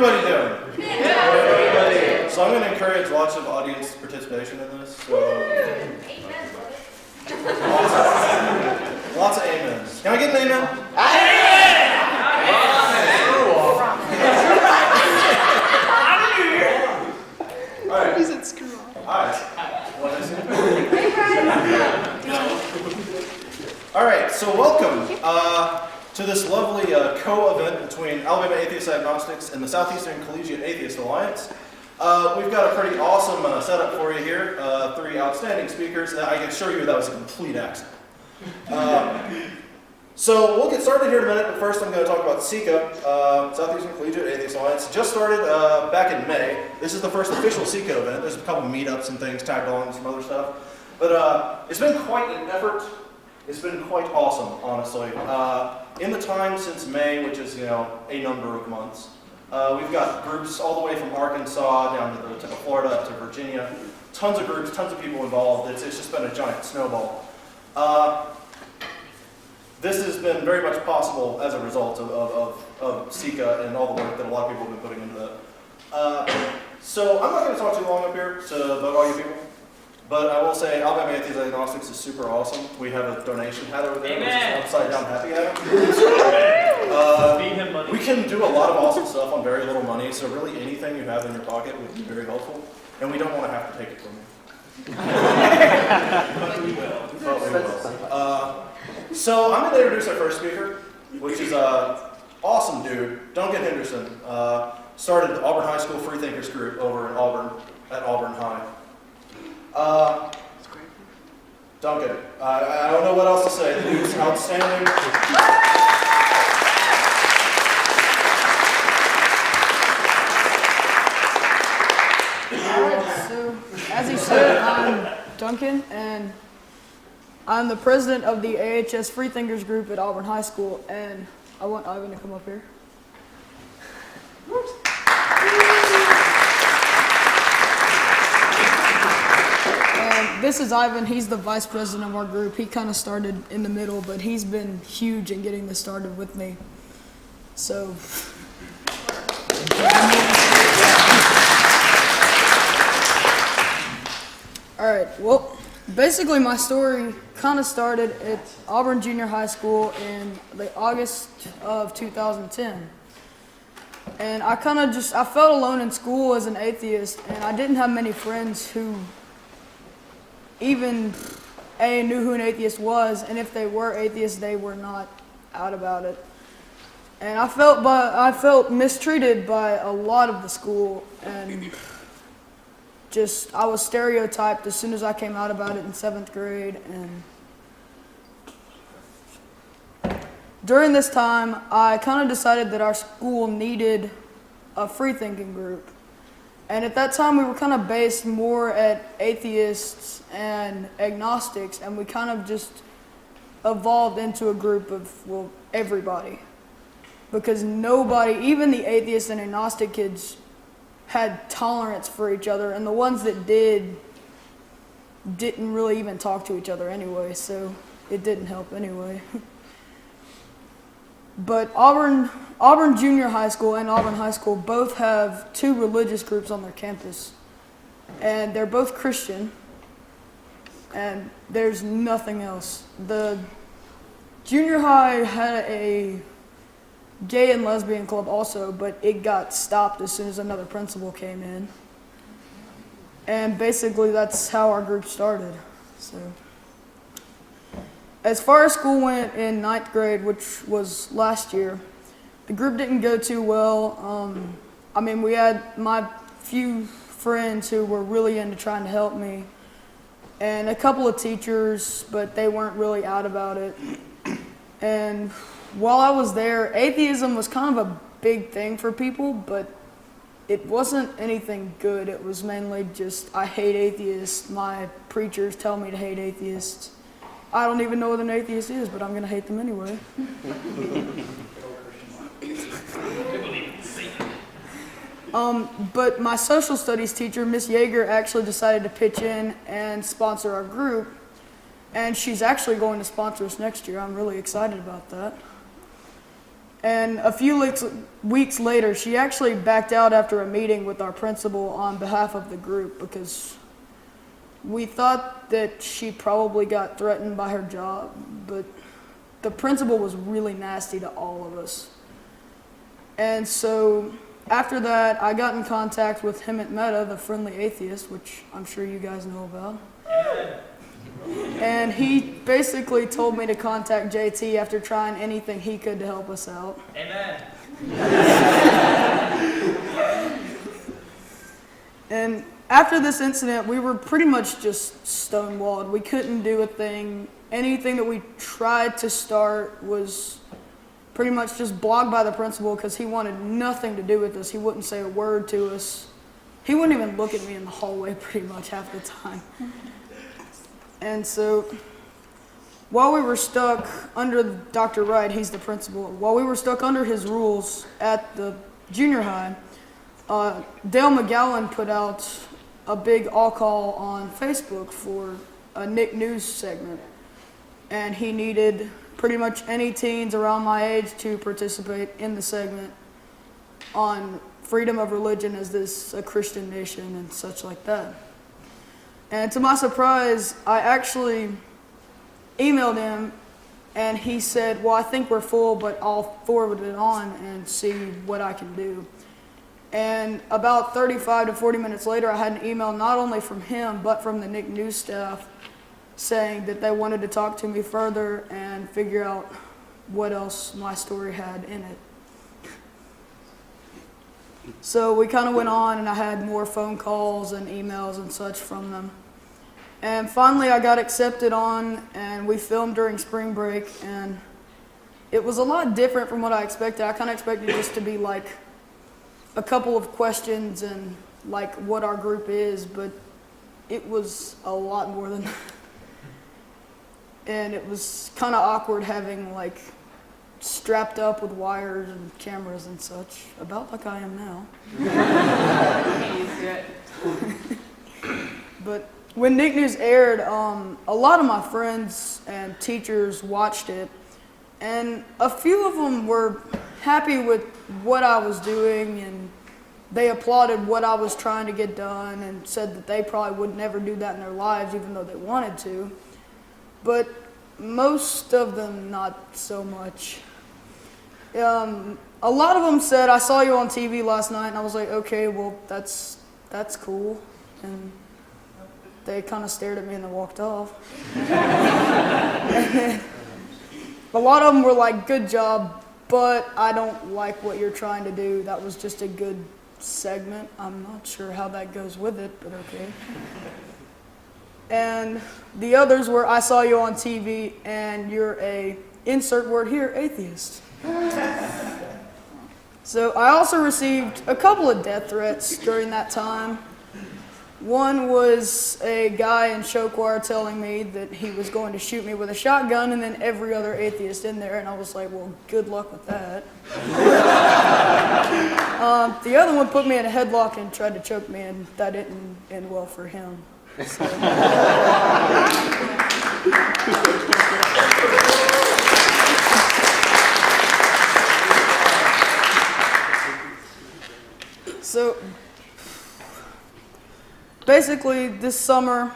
everybody doing? Yeah. So I'm going to encourage lots of audience participation in this. So, lots of amens. Can I get an amen? All right. He said screw off. All right. What is it? All right. So welcome to this lovely co-event between Alabama Atheists and Agnostics and the Southeastern Collegiate Atheist Alliance. We've got a pretty awesome setup for you here. 3 outstanding speakers. I can assure you that was a complete accident. So we'll get started here in a minute, but first I'm going to talk about SECAA, Southeastern Collegiate Atheist Alliance. Just started back in May. This is the first official SECAA event. There's a couple meetups and things tagged on and some other stuff. But it's been quite an effort. It's been quite awesome, honestly. In the time since May, which is, a number of months, we've got groups all the way from Arkansas down to the tip of Florida up to Virginia. Tons of groups, tons of people involved. It's just been a giant snowball. This has been very much possible as a result of SECAA and all the work that a lot of people have been putting into that. So I'm not going to talk too long up here to bug all you people, but I will say Alabama Atheists and Agnostics is super awesome. We have a donation hat over there, which is an upside down happy hat. We can do a lot of awesome stuff on very little money, so really anything you have in your pocket would be very helpful, and we don't want to have to take it from you. But we will. So I'm going to introduce our first speaker, which is an awesome dude, Duncan Henderson. Started the Auburn High School Freethinkers group over in Auburn, at Auburn High. Duncan, I don't know what else to say. The dude's outstanding. Alright, so as he said, I'm Duncan, and I'm the president of the AHS Freethinkers group at Auburn High School, and I want Ivan to come up here. And this is Ivan. He's the vice president of our group. He kind of started in the middle, but he's been huge in getting this started with me. So. Alright, well, basically my story kind of started at Auburn Junior High School in the August of 2010. And I felt alone in school as an atheist, and I didn't have many friends who even knew who an atheist was, and if they were atheists, they were not out about it. And I felt mistreated by a lot of the school, and I was stereotyped as soon as I came out about it in 7th grade. And during this time, I kind of decided that our school needed a free-thinking group. And at that time, we were kind of based more at atheists and agnostics, and we kind of just evolved into a group of, everybody. Because nobody, even the atheist and agnostic kids, had tolerance for each other, and the ones that didn't really even talk to each other anyway, so it didn't help anyway. But Auburn Junior High School and Auburn High School both have 2 religious groups on their campus, and they're both Christian, and there's nothing else. The junior high had a gay and lesbian club also, but it got stopped as soon as another principal came in. And basically that's how our group started. So, as far as school went in 9th grade, which was last year, the group didn't go too well. We had my few friends who were really into trying to help me, and a couple of teachers, but they weren't really out about it. And while I was there, atheism was kind of a big thing for people, but it wasn't anything good. It was mainly just, I hate atheists. My preachers tell me to hate atheists. I don't even know what an atheist is, but I'm going to hate them anyway. But my social studies teacher, Miss Yeager, actually decided to pitch in and sponsor our group. And she's actually going to sponsor us next year. I'm really excited about that. And a few weeks later, she actually backed out after a meeting with our principal on behalf of the group because we thought that she probably got threatened by her job, but the principal was really nasty to all of us. And so after that, I got in contact with him at Meta, the Friendly Atheist, which I'm sure you guys know about. And he basically told me to contact JT after trying anything he could to help us out. Amen. And after this incident, we were pretty much just stonewalled. We couldn't do a thing. Anything that we tried to start was pretty much just blocked by the principal because he wanted nothing to do with us. He wouldn't say a word to us. He wouldn't even look at me in the hallway pretty much half the time. And so while we were stuck under Dr. Wright, he's the principal, while we were stuck under his rules at the junior high, Dale McGowan put out a big all-call on Facebook for a Nick News segment. And he needed pretty much any teens around my age to participate in the segment on freedom of religion as this a Christian nation and such like that. And to my surprise, I actually emailed him and he said, well, I think we're full, but I'll forward it on and see what I can do. And about 35 to 40 minutes later, I had an email not only from him, but from the Nick News staff saying that they wanted to talk to me further and figure out what else my story had in it. So we kind of went on and I had more phone calls and emails and such from them. And finally I got accepted on and we filmed during spring break and it was a lot different from what I expected. I kind of expected it just to be like a couple of questions and like what our group is, but it was a lot more than that. And it was kind of awkward having like strapped up with wires and cameras and such, about like I am now. But when Nick News aired, a lot of my friends and teachers watched it, and a few of them were happy with what I was doing, and they applauded what I was trying to get done and said that they probably would never do that in their lives even though they wanted to. But most of them not so much. A lot of them said, I saw you on TV last night, and I was like, okay, well, that's cool. And they kind of stared at me and then walked off. And then a lot of them were like, good job, but I don't like what you're trying to do. That was just a good segment. I'm not sure how that goes with it, but okay. And the others were, I saw you on TV and you're a, insert word here, atheist. So I also received a couple of death threats during that time. One was a guy in show choir telling me that he was going to shoot me with a shotgun and then every other atheist in there, and I was like, well, good luck with that. The other one put me in a headlock and tried to choke me, and that didn't end well for him. So. So basically this summer,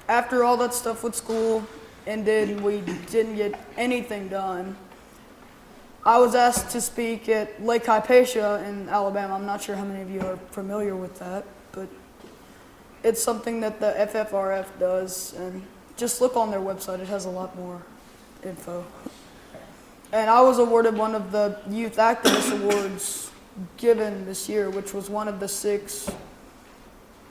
after all that stuff with school ended and we didn't get anything done, I was asked to speak at Lake Hypatia in Alabama. I'm not sure how many of you are familiar with that, but it's something that the FFRF does, and just look on their website, it has a lot more info. And I was awarded one of the Youth Activist Awards given this year, which was one of the 6.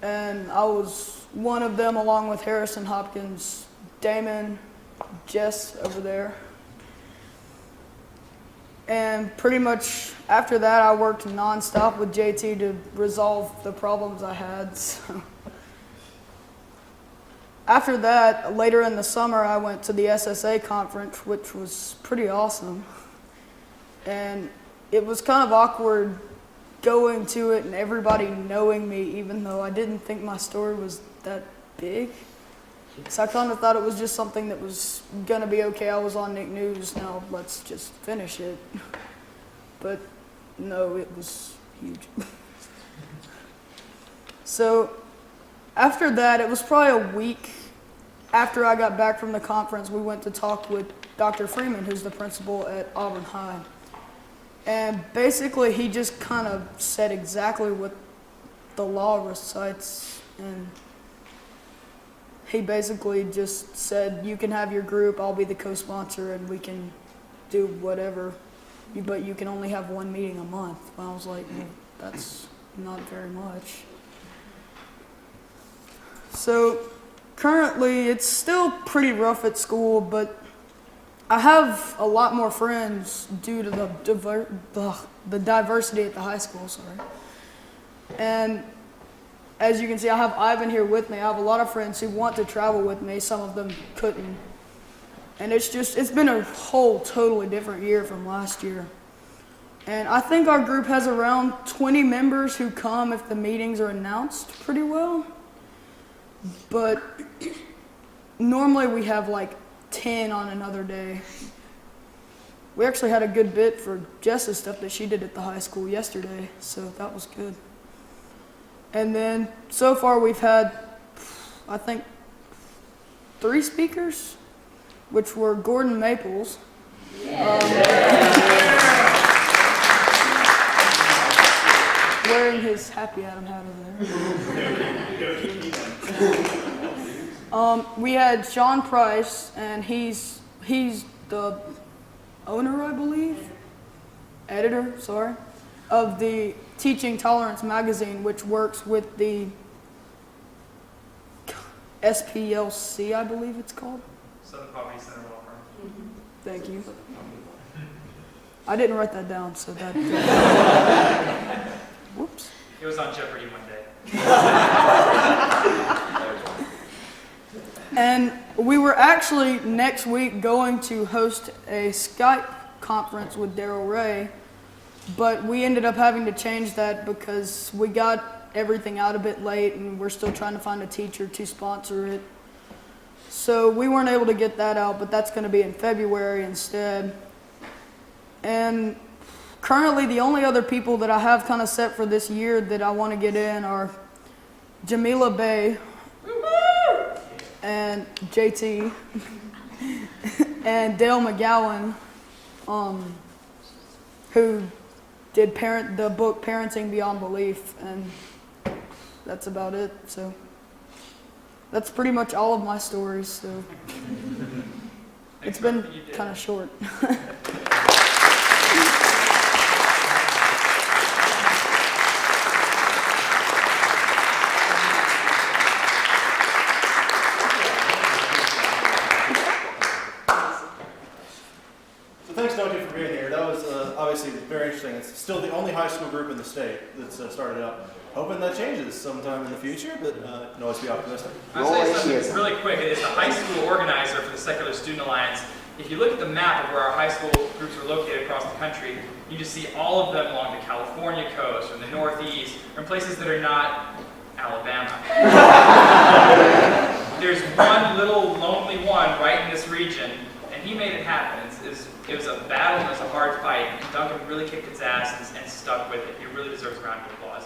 And I was one of them along with Harrison Hopkins, Damon, Jess over there. And pretty much after that, I worked nonstop with JT to resolve the problems I had. So. After that, later in the summer, I went to the SSA conference, which was pretty awesome. And it was kind of awkward going to it and everybody knowing me, even though I didn't think my story was that big. So I kind of thought it was just something that was going to be okay. I was on Nick News, now let's just finish it. but no, it was huge. So after that, it was probably a week after I got back from the conference, we went to talk with Dr. Freeman, who's the principal at Auburn High. And basically, he just kind of said exactly what the law recites. And he basically just said, you can have your group, I'll be the co-sponsor, and we can do whatever. But you can only have one meeting a month. And I was like, well, that's not very much. So currently, it's still pretty rough at school, but I have a lot more friends due to the diversity at the high school, sorry. And as you can see, I have Ivan here with me. I have a lot of friends who want to travel with me. Some of them couldn't. And it's been a whole totally different year from last year. And I think our group has around 20 members who come if the meetings are announced pretty well. But normally we have like 10 on another day. We actually had a good bit for Jess's stuff that she did at the high school yesterday, so that was good. And then so far we've had, I think, 3 speakers, which were Gordon Maples. Wearing his Happy Adam hat over there. We had Sean Price, and he's the owner, I believe, editor, of the Teaching Tolerance magazine, which works with the SPLC, I believe it's called. Southern Poverty Center Law Firm. Thank you. I didn't write that down, so that. Whoops. It was on Jeopardy one day. And we were actually next week going to host a Skype conference with Daryl Ray, but we ended up having to change that because we got everything out a bit late and we're still trying to find a teacher to sponsor it. So we weren't able to get that out, but that's going to be in February instead. And currently the only other people that I have kind of set for this year that I want to get in are Jamila Bay and JT and Dale McGowan, who did the book Parenting Beyond Belief, and that's about it. So that's pretty much all of my stories. So it's been kind of short. Thanks, Duncan, for being here. That was obviously very interesting. It's still the only high school group in the state that's started up. Hoping that changes sometime in the future, but can always be optimistic. I'll say something really quick. It's the high school organizer for the Secular Student Alliance. If you look at the map of where our high school groups are located across the country, you just see all of them along the California coast or the Northeast, or in places that are not Alabama. There's one little lonely one right in this region, and he made it happen. It was a battle and it was a hard fight, and Duncan really kicked its ass and stuck with it. He really deserves a round of applause.